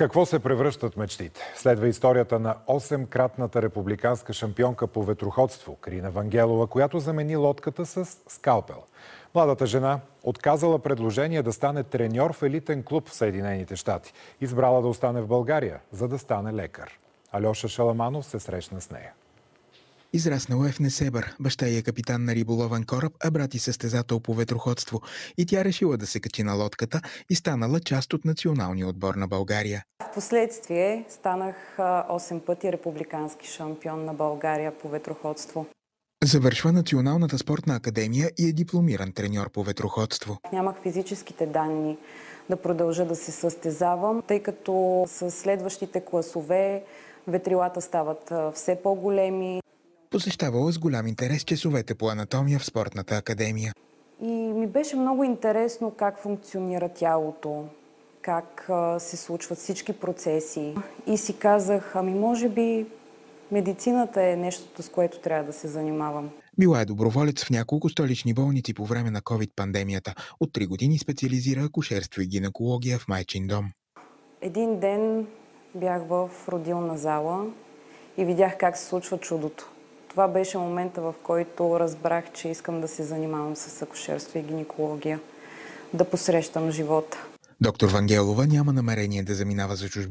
какво се превръщат мечтите? Следва историята на 8-кратната републиканска шампионка по ветроходство Карина Вангелова, която замени лодката с скалпел. Младата жена отказала предложение да стане треньор в елитен клуб в Съединените щати. Избрала да остане в България, за да стане лекар. Алеша Шаламанов се срещна с нея. Израснала е в Несебър. Баща ѝ е капитан на риболовен кораб, а брат ѝ състезател по ветроходство. И тя решила да се качи на лодката и станала част от националния отбор на България. Впоследствие станах 8 пъти републикански шампион на България по ветроходство. Завършва Националната спортна академия и е дипломиран треньор по ветроходство. Нямах физическите данни да продължа да се състезавам, тъй като с следващите класове ветрилата стават все по-големи. Посещавала с голям интерес часовете по анатомия в спортната академия. И ми беше много интересно как функционира тялото, как се случват всички процеси. И си казах, може би медицината е нещото, с което трябва да се занимавам. Била е доброволец в няколко столични болници по време на COVID-пандемията. От 3 години специализира акушерство и гинекология в майчин дом. Един ден бях в родилна зала и видях как се случва чудото. Това беше момента, в който разбрах, че искам да се занимавам с акушерство и гинекология, да посрещам живота. Доктор Вангелова няма намерение да заминава за чужбина.